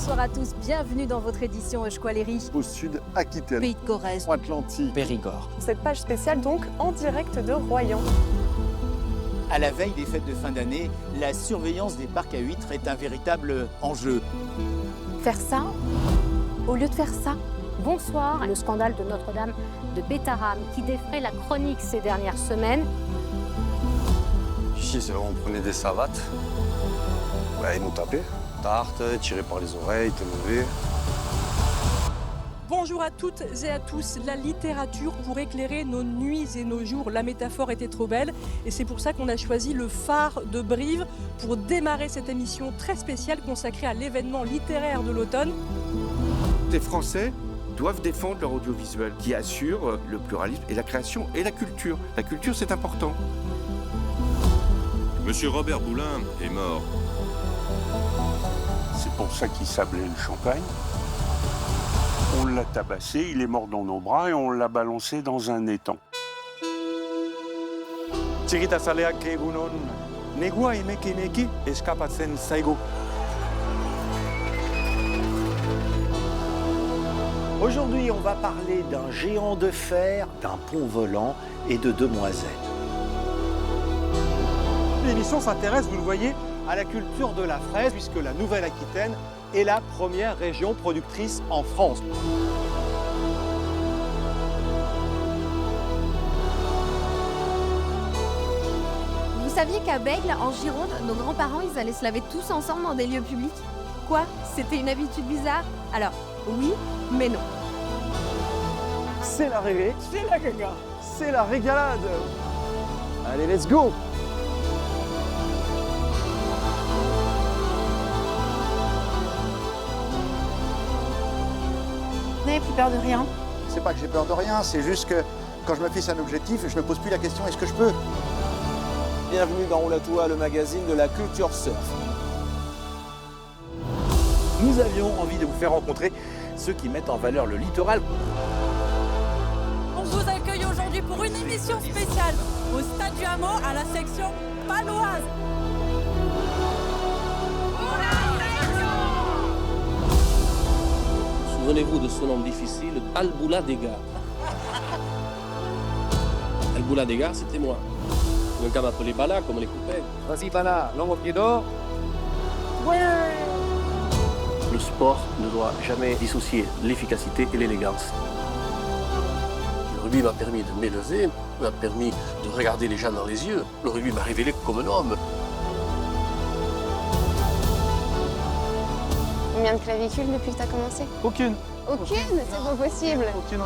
bonsoir à tous. Bienvenue dans votre édition Euskwaleri. Au sud, Aquitaine, Pays de Corrèze, Atlantique, Périgord. Cette page spéciale donc en direct de Royan. À la veille des fêtes de fin d'année, la surveillance des parcs à huîtres est un véritable enjeu. Faire ça au lieu de faire ça. Bonsoir, le scandale de Notre-Dame de Bétarame qui défraie la chronique ces dernières semaines. Ici, on prenait des savates. Ils nous tapaient. Tarte, tirés par les oreilles, t'es mauvais. Bonjour à toutes et à tous. La littérature pour éclairer nos nuits et nos jours. La métaphore était trop belle et c'est pour ça qu'on a choisi le phare de Brive pour démarrer cette émission très spéciale consacrée à l'événement littéraire de l'automne. Les Français doivent défendre leur audiovisuel qui assure le pluralisme et la création et la culture. La culture, c'est important. Monsieur Robert Boulin est mort. C'est pour ça qu'il sablait le champagne. On l'a tabassé, il est mort dans nos bras et on l'a balancé dans un étang. Txiritasaleak egunon, negua emeki eskapatzen zaigu. Aujourd'hui, on va parler d'un géant de fer, d'un pont volant et de demoiselles. L'émission s'intéresse, vous le voyez, à la culture de la fraise, puisque la Nouvelle-Aquitaine est la première région productrice en France. Vous saviez qu'à Bègle, en Gironde, nos grands-parents, ils allaient se laver tous ensemble dans des lieux publics? Quoi? C'était une habitude bizarre? Alors, oui, mais non. c'est l'arrivée, c'est la gaga, c'est la régalade. Allez, let's go! Vous n'avez plus peur de rien? C'est pas que j'ai peur de rien, c'est juste que quand je me fixe un objectif, je me pose plus la question est-ce que je peux? Bienvenue dans Roule à toi, le magazine de la culture surf. Nous avions envie de vous faire rencontrer ceux qui mettent en valeur le littoral. On vous accueille aujourd'hui pour une émission spéciale au Stade du Hameau à la section paloise. Souvenez-vous de ce nom difficile, Alboula des Gars. Alboula des Gars, c'était moi. Un gars m'appelait Bala, comme les copains. Vas-y Bala, l'homme au pied d'or. Le sport ne doit jamais dissocier l'efficacité et l'élégance. Le rugby m'a permis de m'élever, m'a permis de regarder les gens dans les yeux. Le rugby m'a révélé comme un homme. Combien de clavicules depuis que tu as commencé? Aucune. Aucune? C'est pas possible. Aucune.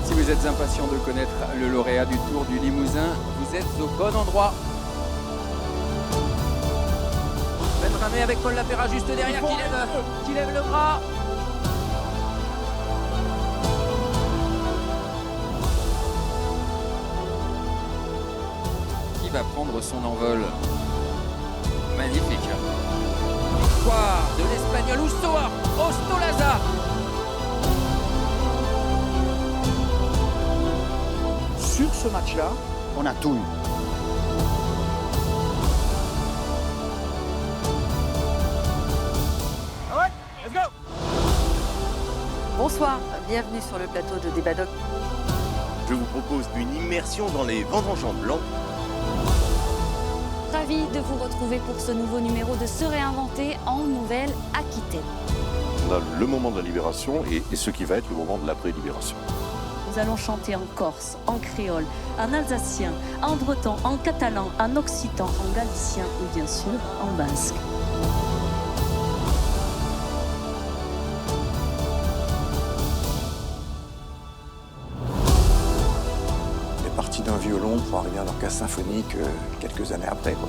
Si vous êtes impatient de connaître le lauréat du Tour du Limousin, vous êtes au bon endroit. Ben Ramé avec Paul Lapéra juste derrière qui lève le bras. Qui va prendre son envol? Magnifique. Victoire de l'Espagnol Ostolaza. Sur ce match-là, on a tout eu. Bonsoir, bienvenue sur le plateau de Débadoc. Je vous propose une immersion dans les vendanges blancs. Ravi de vous retrouver pour ce nouveau numéro de Se réinventer en Nouvelle-Aquitaine. On a le moment de la libération et ce qui va être le moment de l'après-libération. Nous allons chanter en corse, en créole, en alsacien, en breton, en catalan, en occitan, en galicien et bien sûr en basque. On est parti d'un violon pour arriver à un orchestre symphonique quelques années après, quoi.